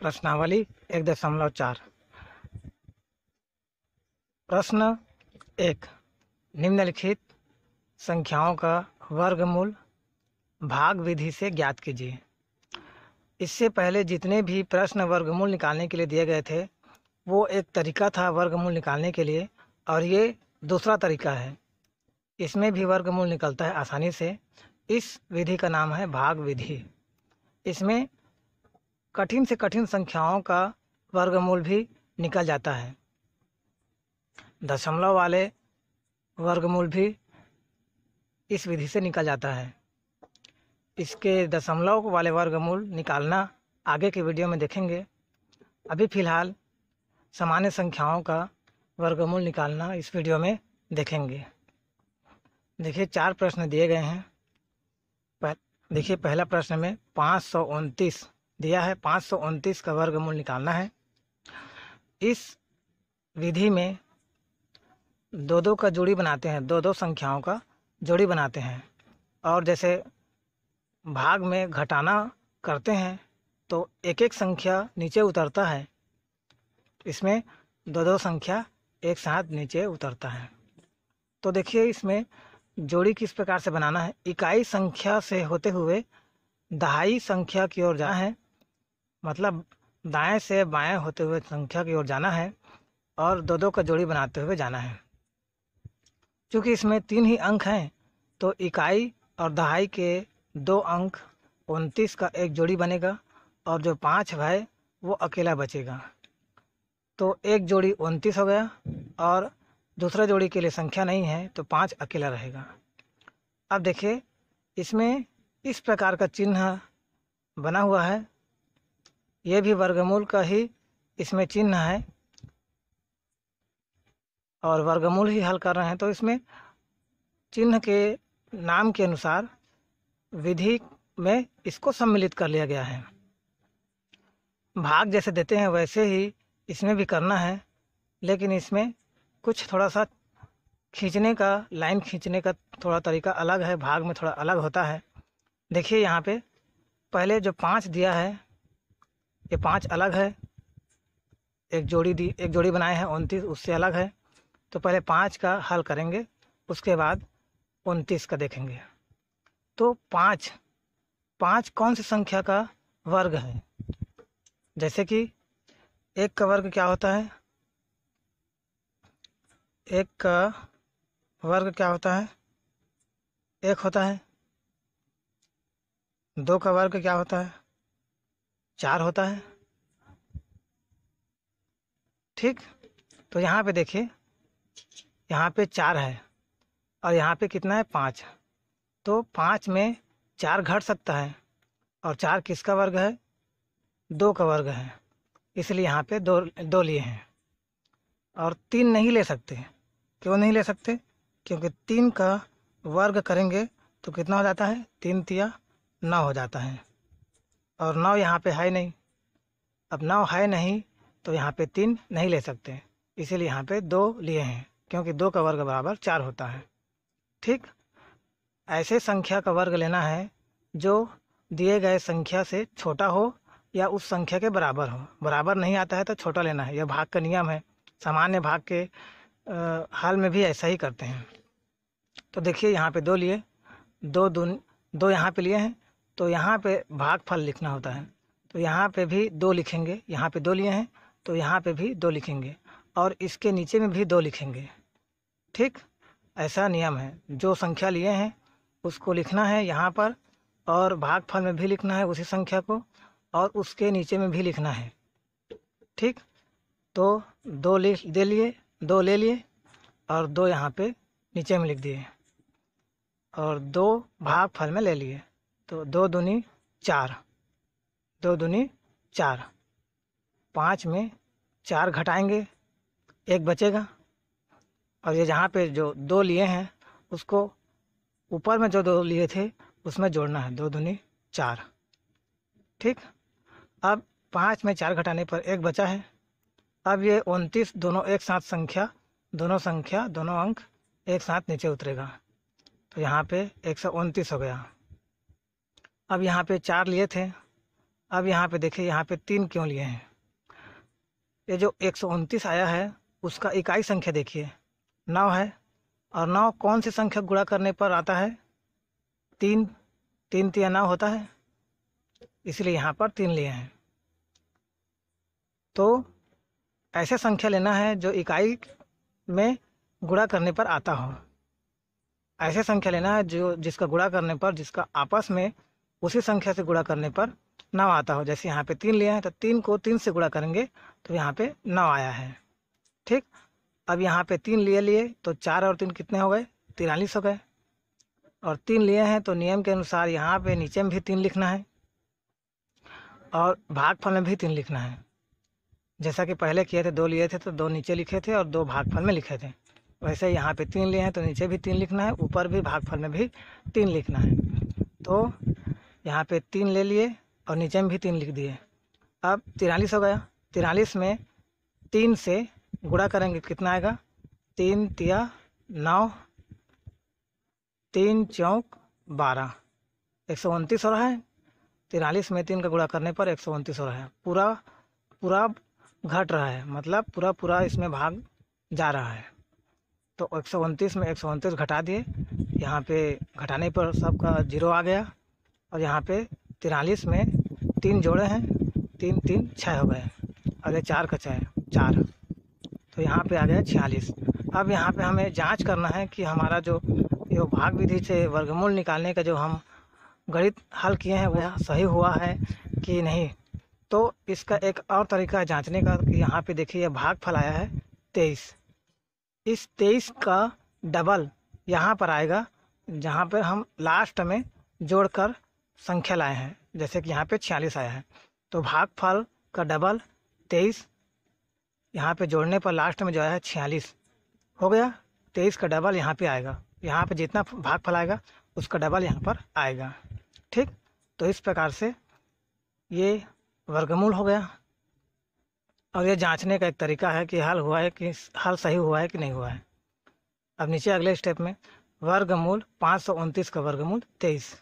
प्रश्नावली 1.4। प्रश्न 1। निम्नलिखित संख्याओं का वर्गमूल भाग विधि से ज्ञात कीजिए। इससे पहले जितने भी प्रश्न वर्गमूल निकालने के लिए दिए गए थे वो एक तरीका था वर्गमूल निकालने के लिए, और ये दूसरा तरीका है। इसमें भी वर्गमूल निकलता है आसानी से। इस विधि का नाम है भाग विधि। इसमें कठिन से कठिन संख्याओं का वर्गमूल भी निकल जाता है। दशमलव वाले वर्गमूल भी इस विधि से निकल जाता है। इसके दशमलव वाले वर्गमूल निकालना आगे के वीडियो में देखेंगे। अभी फ़िलहाल सामान्य संख्याओं का वर्गमूल निकालना इस वीडियो में देखेंगे। देखिए 4 प्रश्न दिए गए हैं। देखिए पहला प्रश्न में 529 दिया है। 529 का वर्गमूल निकालना है। इस विधि में दो का जोड़ी बनाते हैं, दो संख्याओं का जोड़ी बनाते हैं, और जैसे भाग में घटाना करते हैं तो एक एक संख्या नीचे उतरता है। इसमें दो संख्या एक साथ नीचे उतरता है। तो देखिए इसमें जोड़ी किस प्रकार से बनाना है। इकाई संख्या से होते हुए दहाई संख्या की ओर जाना है, मतलब दाएं से बाएं होते हुए संख्या की ओर जाना है, और दो का जोड़ी बनाते हुए जाना है। क्योंकि इसमें 3 ही अंक हैं तो इकाई और दहाई के 2 अंक 29 का एक जोड़ी बनेगा, और जो 5 है वो अकेला बचेगा। तो एक जोड़ी 29 हो गया, और दूसरा जोड़ी के लिए संख्या नहीं है तो 5 अकेला रहेगा। अब देखिए इसमें इस प्रकार का चिन्ह बना हुआ है। ये भी वर्गमूल का ही इसमें चिन्ह है, और वर्गमूल ही हल कर रहे हैं। तो इसमें चिन्ह के नाम के अनुसार विधि में इसको सम्मिलित कर लिया गया है। भाग जैसे देते हैं वैसे ही इसमें भी करना है, लेकिन इसमें कुछ थोड़ा सा खींचने का, लाइन खींचने का थोड़ा तरीका अलग है। भाग में थोड़ा अलग होता है। देखिए यहाँ पे पहले जो 5 दिया है, ये 5 अलग है। एक जोड़ी बनाए हैं 29, उससे अलग है। तो पहले 5 का हल करेंगे, उसके बाद 29 का देखेंगे। तो 5 कौन सी संख्या का वर्ग है। जैसे कि 1 का वर्ग क्या होता है। 1 का वर्ग क्या होता है, 1 होता है। 2 का वर्ग क्या होता है, 4 होता है। ठीक, तो यहाँ पे देखिए, यहाँ पे 4 है और यहाँ पे कितना है, 5। तो 5 में 4 घट सकता है, और 4 किसका वर्ग है, 2 का वर्ग है। इसलिए यहाँ पे दो लिए हैं, और 3 नहीं ले सकते। क्यों नहीं ले सकते, क्योंकि 3 का वर्ग करेंगे तो कितना हो जाता है, 3 तिया 9 हो जाता है, और 9 यहाँ पे है नहीं। अब 9 है नहीं तो यहाँ पे 3 नहीं ले सकते, इसीलिए यहाँ पे 2 लिए हैं, क्योंकि 2 का वर्ग बराबर 4 होता है। ठीक, ऐसे संख्या का वर्ग लेना है जो दिए गए संख्या से छोटा हो या उस संख्या के बराबर हो। बराबर नहीं आता है तो छोटा लेना है। यह भाग का नियम है। सामान्य भाग के हाल में भी ऐसा ही करते हैं। तो देखिए यहाँ पे 2 लिए, दो यहाँ पे लिए हैं, तो यहाँ पे भागफल लिखना होता है। तो यहाँ पे भी 2 लिखेंगे। यहाँ पे 2 लिए हैं तो यहाँ पे भी 2 लिखेंगे, और इसके नीचे में भी 2 लिखेंगे। ठीक, ऐसा नियम है। जो संख्या लिए हैं उसको लिखना है यहाँ पर, और भागफल में भी लिखना है उसी संख्या को, और उसके नीचे में भी लिखना है। ठीक, तो 2 ले लिए, और 2 यहाँ पे नीचे में लिख दिए, और 2 भागफल में ले लिए। तो 2 दूनी 4, 2 दूनी 4। 5 में 4 घटाएंगे, 1 बचेगा, और ये जहाँ पे जो 2 लिए हैं उसको ऊपर में जो 2 लिए थे उसमें जोड़ना है। 2 दूनी 4। ठीक, अब 5 में 4 घटाने पर 1 बचा है। अब ये 29 दोनों एक साथ दोनों अंक एक साथ नीचे उतरेगा, तो यहाँ पे 129 हो गया। अब यहाँ पे 4 लिए थे, अब यहाँ पे देखिए, यहाँ पे 3 क्यों लिए हैं? ये जो 129 आया है उसका इकाई संख्या देखिए 9 है, और 9 कौन सी संख्या गुणा करने पर आता है? 3। 3 तिया 9 होता है, इसलिए यहाँ पर 3 लिए हैं। तो ऐसे संख्या लेना है जो इकाई में गुणा करने पर आता हो। ऐसे संख्या लेना है जो जिसका गुणा करने पर, जिसका आपस में उसी संख्या से गुणा करने पर 9 आता हो। जैसे यहाँ पे 3 लिए हैं तो 3 को 3 से गुणा करेंगे तो यहाँ पे 9 आया है। ठीक, अब यहाँ पे 3 लिए तो 4 और 3 कितने हो गए? 43 हो गए। और 3 लिए हैं तो नियम के अनुसार यहाँ पे नीचे में भी 3 लिखना है और भागफल में भी 3 लिखना है। जैसा कि पहले किए थे, 2 लिए थे तो 2 नीचे लिखे थे और 2 भागफल में लिखे थे, वैसे यहाँ पे 3 लिए हैं तो नीचे भी 3 लिखना है, ऊपर भी भागफल में भी 3 लिखना है। तो यहाँ पे 3 ले लिए और नीचे में भी 3 लिख दिए। अब 43 हो गया। 43 में 3 से गुणा करेंगे कितना आएगा? 3 तिया 9, 3 चौक 12, 129 हो रहा है। 43 में 3 का गुणा करने पर 129 हो रहा है। पूरा पूरा घट रहा है, मतलब पूरा पूरा इसमें भाग जा रहा है। तो 129 में 129 घटा दिए, यहाँ पे घटाने पर सबका 0 आ गया। और यहाँ पे 43 में 3 जोड़े हैं, 3 3 6 हो गए, और ये 4 का 4, तो यहाँ पे आ गया 46। अब यहाँ पे हमें जांच करना है कि हमारा जो ये भाग विधि से वर्गमूल निकालने का जो हम गणित हल किए हैं वह सही हुआ है कि नहीं। तो इसका एक और तरीका है जांचने का कि यहाँ पे देखिए ये भागफल आया है 23। इस 23 का डबल यहाँ पर आएगा, जहाँ पर हम लास्ट में जोड़कर संख्या लाए हैं। जैसे कि यहाँ पे 46 आया है, तो भागफल का डबल 23, यहाँ पे जोड़ने पर लास्ट में जो आया है 46 हो गया। 23 का डबल यहाँ पे आएगा, यहाँ पे जितना भागफल आएगा उसका डबल यहाँ पर आएगा। ठीक, तो इस प्रकार से ये वर्गमूल हो गया। और ये जांचने का एक तरीका है कि हल हुआ है कि हल सही हुआ है कि नहीं हुआ है। अब नीचे अगले स्टेप में वर्गमूल 529 का वर्गमूल 23।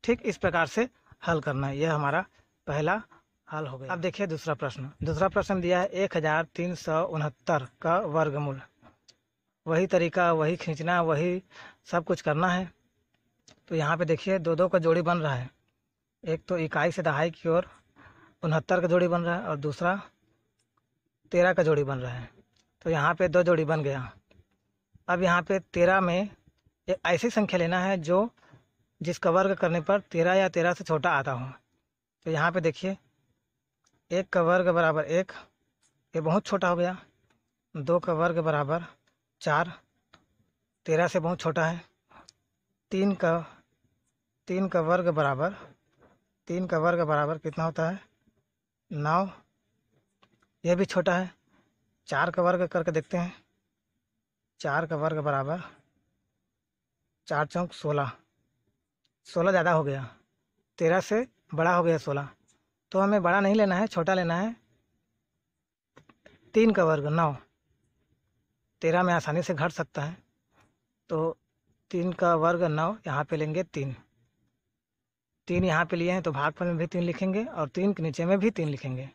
ठीक, इस प्रकार से हल करना है। यह हमारा पहला हल हो गया। अब देखिए दूसरा प्रश्न। दूसरा प्रश्न दिया है 1369 का वर्गमूल। वही तरीका, वही खींचना, वही सब कुछ करना है। तो यहाँ पे देखिए 2 का जोड़ी बन रहा है। एक तो इकाई से दहाई की ओर 69 का जोड़ी बन रहा है और दूसरा 13 का जोड़ी बन रहा है। तो यहाँ पे 2 जोड़ी बन गया। अब यहाँ पे 13 में एक ऐसी संख्या लेना है जो जिसका वर्ग करने पर 13 या 13 से छोटा आता हो। तो यहाँ पे देखिए 1 का वर्ग बराबर 1, ये बहुत छोटा हो गया। 2 का वर्ग बराबर 4, 13 से बहुत छोटा है। 3 का वर्ग बराबर कितना होता है? 9, यह भी छोटा है। 4 का वर्ग करके देखते हैं। 4 का वर्ग बराबर 4 चौक 16, 16 ज़्यादा हो गया, 13 से बड़ा हो गया 16। तो हमें बड़ा नहीं लेना है, छोटा लेना है। 3 का वर्ग 9, 13 में आसानी से घट सकता है, तो 3 का वर्ग 9, यहाँ पे लेंगे 3। 3 यहाँ पे लिए हैं तो भागफल में भी 3 लिखेंगे और 3 के नीचे में भी 3 लिखेंगे।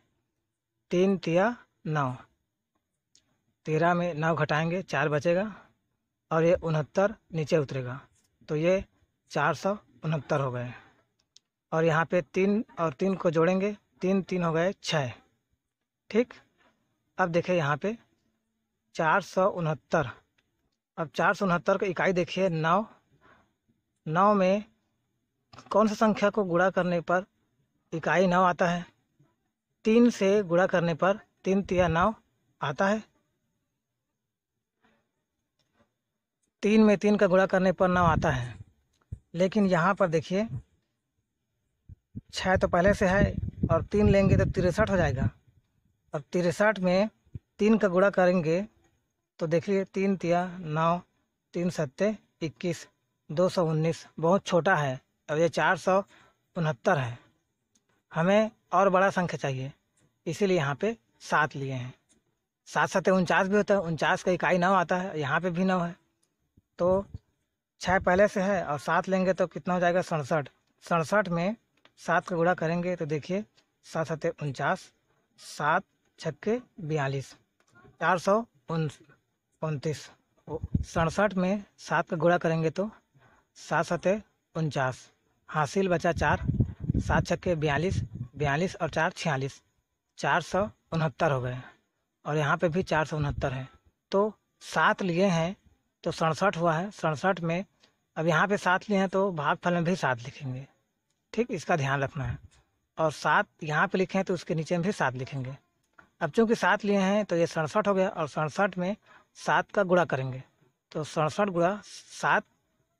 3 तिया 9, 13 में 9 घटाएंगे 4 बचेगा और ये 69 नीचे उतरेगा, तो ये 469 हो गए। और यहाँ पे 3 और 3 को जोड़ेंगे, 3 3 हो गए 6। ठीक, अब देखिए यहाँ पे 469। अब 469 का इकाई देखिए 9। 9 में कौन सी संख्या को गुणा करने पर इकाई 9 आता है? 3 से गुणा करने पर 3 तिया 9 आता है। 3 में 3 का गुणा करने पर 9 आता है, लेकिन यहाँ पर देखिए 6 तो पहले से है और 3 लेंगे तो 63 हो जाएगा। और 63 में 3 का गुणा करेंगे तो देखिए 3 तिया 9, 3 सत्ते 21, 219 बहुत छोटा है और ये 469 है। हमें और बड़ा संख्या चाहिए, इसीलिए यहाँ पे 7 लिए हैं। 7 सत्ते 49 भी होता है, 49 का इकाई 9 आता है, यहाँ पे भी 9 है। तो 6 पहले से है और 7 लेंगे तो कितना हो जाएगा? 67। 67 में 7 का गुणा करेंगे तो देखिए सात सत्ते 49, 7 छक्के 42, 429। 67 में 7 का गुणा करेंगे तो 7 सत्ते 49, हासिल बचा 4, 7 छक्के 42, 42 और 4 46, 469 हो गए। और यहाँ पे भी 469 है। तो 7 लिए हैं तो 67 हुआ है। 67 में अब यहाँ पे 7 लिए हैं तो भागफल में भी 7 लिखेंगे। ठीक, इसका ध्यान रखना है। और 7 यहाँ पे लिखे हैं तो उसके नीचे में भी 7 लिखेंगे। अब चूंकि 7 लिए हैं तो ये 67 हो गया, और 67 में 7 का गुणा करेंगे तो 67 गुणा 7,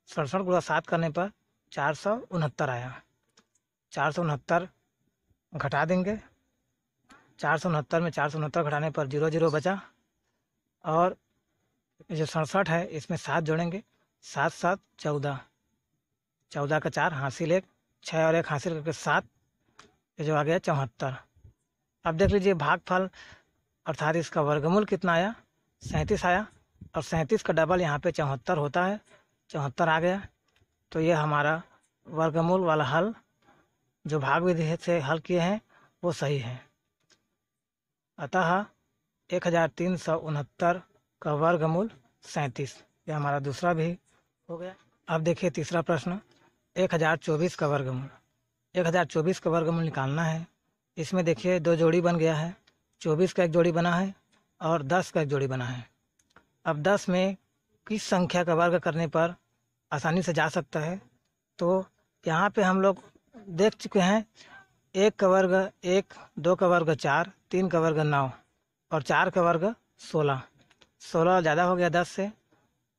67 गुणा 7 करने पर 469 आया। 469 घटा देंगे, 469 में 469 घटाने पर 0 0 बचा। और जो 67 है इसमें 7 जोड़ेंगे, 7 7 14, 14 का 4 हासिल 1, 6 और 1 हासिल करके 7, ये जो आ गया 74। अब देख लीजिए भागफल अर्थात इसका वर्गमूल कितना आया, 37 आया। और 37 का डबल यहाँ पे 74 होता है, 74 आ गया। तो ये हमारा वर्गमूल वाला हल जो भाग विधि से हल किए हैं वो सही है। अतः 1369 का वर्गमूल 37, यह हमारा दूसरा भी हो गया। अब देखिए तीसरा प्रश्न, 1024 का वर्गमूल। 1024 का वर्गमूल निकालना है। इसमें देखिए 2 जोड़ी बन गया है, 24 का एक जोड़ी बना है और 10 का एक जोड़ी बना है। अब 10 में किस संख्या का वर्ग करने पर आसानी से जा सकता है, तो यहाँ पे हम लोग देख चुके हैं 1 का वर्ग 1, 2 का वर्ग 4, 3 का वर्ग 9 और 4 का वर्ग 16। 16 ज़्यादा हो गया 10 से,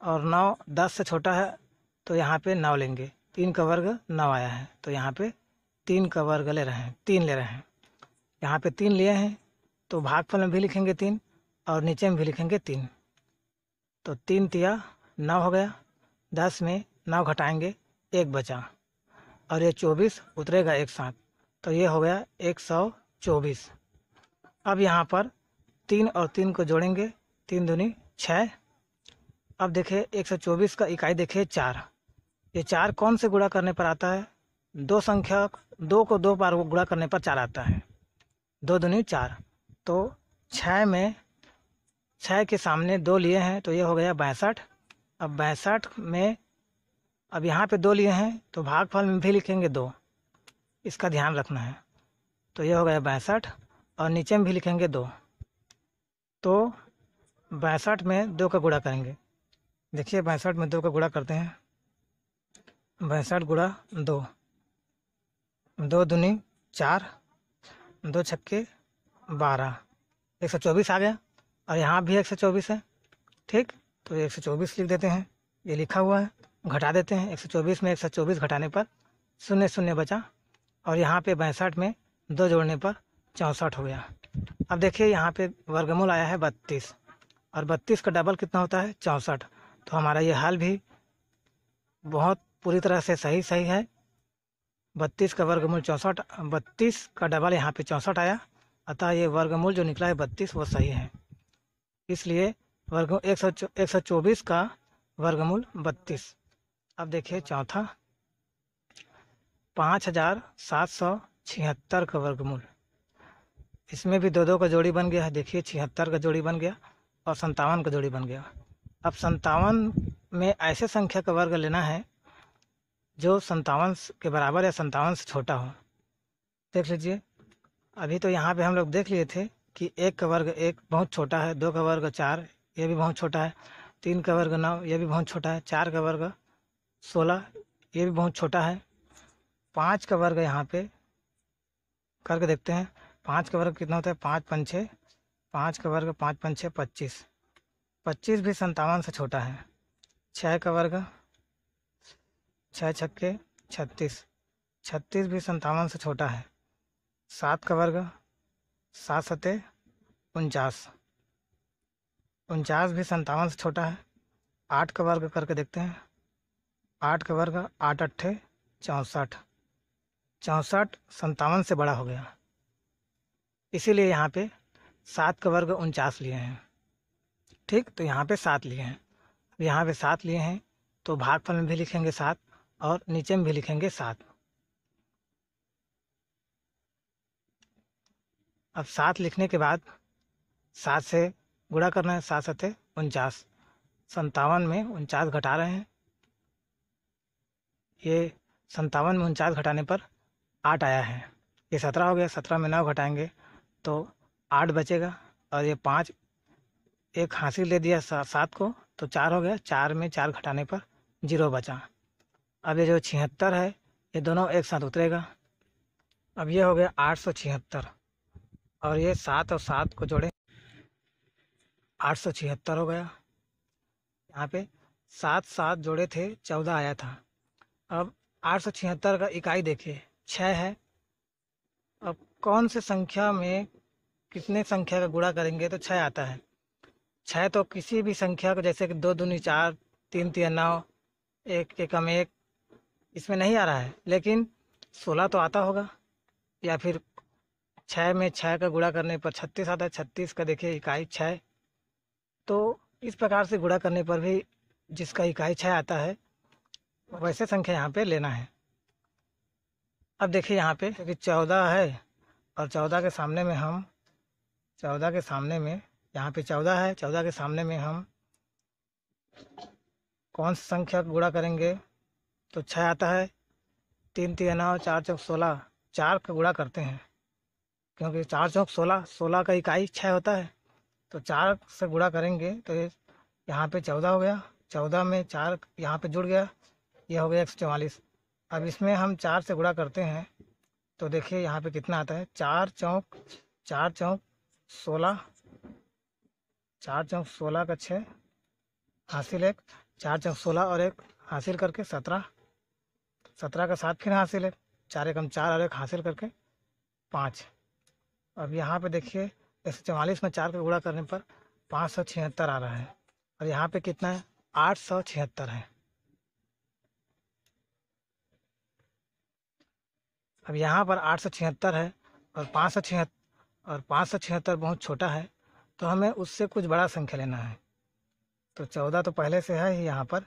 और 9 10 से छोटा है तो यहाँ पे 9 लेंगे। 3 का वर्ग 9 आया है तो यहाँ पे 3 का वर्ग ले रहे हैं, 3 ले रहे हैं। यहाँ पे 3 लिए हैं तो भागफल में भी लिखेंगे 3 और नीचे में भी लिखेंगे 3। तो 3 तिया 9 हो गया। 10 में 9 घटाएंगे, 1 बचा, और ये 24 उतरेगा एक साथ, तो ये हो गया 124। अब यहाँ पर 3 और 3 को जोड़ेंगे, 3 दूनी 6। अब देखिए 124 का इकाई देखिए 4। ये 4 कौन से गुणा करने पर आता है, 2 संख्या 2 को 2 बार गुणा करने पर 4 आता है, 2 दूनी 4। तो 6 में 6 के सामने 2 लिए हैं तो ये हो गया 62। अब 62 में अब यहाँ पे 2 लिए हैं तो भागफल में भी लिखेंगे 2, इसका ध्यान रखना है। तो ये हो गया 62 और नीचे में भी लिखेंगे 2। तो 62 में 2 का गुणा करेंगे। देखिए 62 में 2 का गुणा करते हैं, 62 गुणा 2, 2 दूनी 4, 2 छक्के 12, 124 आ गया। और यहाँ भी 124 है। ठीक, तो 124 लिख देते हैं, ये लिखा हुआ है। घटा देते हैं, 124 में 124 घटाने पर 0 0 बचा, और यहाँ पे 62 में 2 जोड़ने पर 64 हो गया। अब देखिए यहाँ पे वर्गमूल आया है 32, और 32 का डबल कितना होता है 64। तो हमारा ये हल भी बहुत पूरी तरह से सही है। 32 का वर्गमूल 64, 32 का डबल यहाँ पे 64 आया, अतः ये वर्गमूल जो निकला है 32 वो सही है। इसलिए वर्ग 124 का वर्गमूल 32। अब देखिए चौथा, 5776 का वर्गमूल। इसमें भी 2 2 का जोड़ी बन गया है। देखिए 76 का जोड़ी बन गया और 57 का जोड़ी बन गया। अब 57 में ऐसे संख्या का वर्ग लेना है जो 57 के बराबर या 57 से छोटा हो। देख लीजिए, अभी तो यहाँ पे हम लोग देख लिए थे कि 1 का वर्ग 1 बहुत छोटा है, 2 का वर्ग 4 ये भी बहुत छोटा है, 3 का वर्ग 9 ये भी बहुत छोटा है, 4 का वर्ग 16 ये भी बहुत छोटा है, 5 का वर्ग यहाँ पे करके देखते हैं। 5 का वर्ग कितना होता है, 5 5 6, 5 का वर्ग 5 5 6 25, 25 भी 57 से छोटा है। 6 का वर्ग 6 छक्के 36, 36 भी 57 से छोटा है। 7 का वर्ग 7 सत्ते 49, 49 भी 57 से छोटा है। 8 का वर्ग करके देखते हैं। 8 का वर्ग 8 अट्ठे 64, 64 57 से बड़ा हो गया, इसीलिए यहाँ पे 7 का वर्ग 49 लिए हैं। ठीक, तो यहाँ पे 7 लिए हैं। यहाँ पे 7 लिए हैं तो भागफल में भी लिखेंगे 7 और नीचे में भी लिखेंगे 7। अब 7 लिखने के बाद 7 से गुणा करना है, 7 सत्ते 49, 57 में 49 घटा रहे हैं, ये 57 में 49 घटाने पर 8 आया है। ये 17 हो गया, 17 में 9 घटाएंगे तो 8 बचेगा, और ये 5 एक हासिल ले दिया 7 को, तो 4 हो गया, 4 में 4 घटाने पर 0 बचा। अब ये जो 76 है ये दोनों एक साथ उतरेगा। अब ये हो गया 876, और ये 7 और 7 को जोड़े 876 हो गया। यहाँ पे 7 7 जोड़े थे 14 आया था। अब 876 का इकाई देखिए 6 है। अब कौन से संख्या में कितने संख्या का गुणा करेंगे तो 6 आता है। 6 तो किसी भी संख्या को, जैसे कि 2 दूनी 4, 3 तिया 9, 1 एकम 1, इसमें नहीं आ रहा है, लेकिन 16 तो आता होगा, या फिर 6 में 6 का गुणा करने पर 36 आता है। 36 का देखिए इकाई 6। तो इस प्रकार से गुणा करने पर भी जिसका इकाई 6 आता है वैसे संख्या यहाँ पे लेना है। अब देखिए यहाँ पे कि 14 है, और 14 के सामने में हम 14 के सामने में यहाँ पे 14 है, 14 के सामने में हम कौन सी संख्या का गुणा करेंगे तो 6 आता है। 3 तिया 9, 4 चौक 16, 4 का गुणा करते हैं, क्योंकि 4 चौक 16, 16 का इकाई 6 होता है, तो 4 से गुणा करेंगे तो ये यहाँ पे 14 हो गया, 14 में 4 यहाँ पे जुड़ गया, ये हो गया 144। अब इसमें हम 4 से गुणा करते हैं तो देखिए यहाँ पे कितना आता है, 4 चौक 16, 4 चौक 16 का 6 हासिल 1, 4 चौक 16 और 1 हासिल करके 17, 17 का 7 फिर हासिल 1, 4 एकम 4 और 1 हासिल करके 5। अब यहाँ पे देखिए 144 में 4 का गुणा करने पर 576 आ रहा है, और यहाँ पे कितना है 876 है। अब यहाँ पर 876 है और 576 बहुत छोटा है, तो हमें उससे कुछ बड़ा संख्या लेना है। तो 14 तो पहले से है ही यहाँ पर।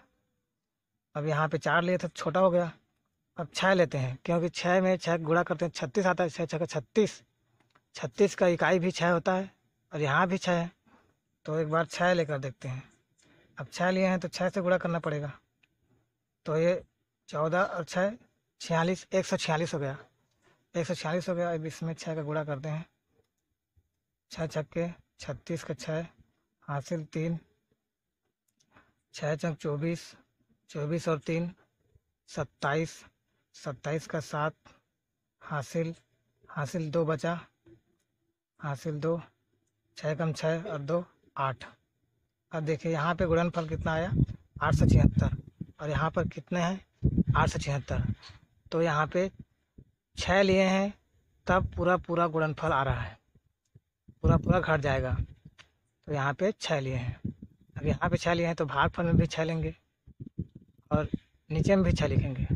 अब यहाँ पे 4 लिए थे, छोटा हो गया। अब 6 लेते हैं, क्योंकि 6 में 6 गुणा करते हैं 36 आता है, 6 6 का 36, 36 का इकाई भी 6 होता है, और यहाँ भी 6 है। तो एक बार 6 लेकर देखते हैं। अब 6 लिए हैं तो 6 से गुणा करना पड़ेगा, तो ये 14 और 6 46, 146 हो गया, 146 हो गया। अब इसमें 6 का गुणा करते हैं, 6 छक्के 36 का 6 हासिल 3, 6 चौक 24, 24 और 3 27, 27 का 7 हासिल 2 बचा, हासिल 2, 6 कम 6 और 2 8। अब देखिए यहाँ पे गुणनफल कितना आया 876, और यहाँ पर कितने हैं 876, तो यहाँ पे 6 लिए हैं तब पूरा गुणनफल आ रहा है, पूरा घट जाएगा। तो यहाँ पे 6 लिए हैं। अब यहाँ पे 6 लिए हैं तो भागफल में भी 6 लेंगे और नीचे में भी 6 लिखेंगे।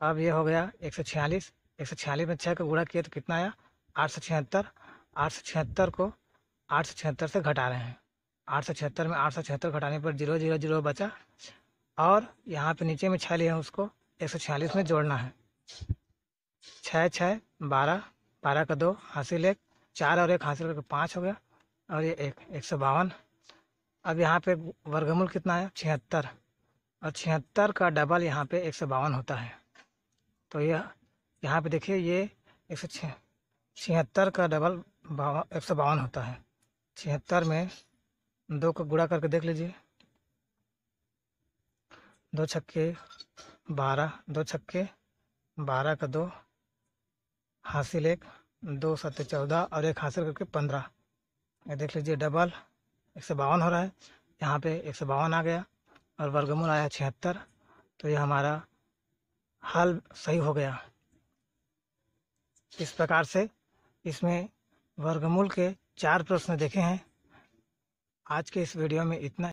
अब ये हो गया 146, 146 में 6 का गुणा किया तो कितना आया 876। 876 को 876 से घटा रहे हैं, 876 में 876 घटाने पर 0 0 0 बचा, और यहाँ पे नीचे में 6 लिए हैं उसको 146 में जोड़ना है। 6 6 12, 12 का 2 हासिल 1, 4 और 1 हासिल करके 5 हो गया, और ये 152। अब यहाँ पे वर्गमूल कितना है 76, और 76 का डबल यहाँ पे 152 होता है। तो यह यहाँ पे देखिए ये 176 का डबल 152 होता है। 76 में 2 का गुणा करके देख लीजिए, 2 छक्के 12, 2 छक्के 12 का 2 हासिल 1, 2 सत्ते 14 और 1 हासिल करके 15। ये देख लीजिए डबल 152 हो रहा है, यहाँ पे 152 आ गया और वर्गमूल आया 76। तो ये हमारा हल सही हो गया। इस प्रकार से इसमें वर्गमूल के 4 प्रश्न देखे हैं। आज के इस वीडियो में इतना।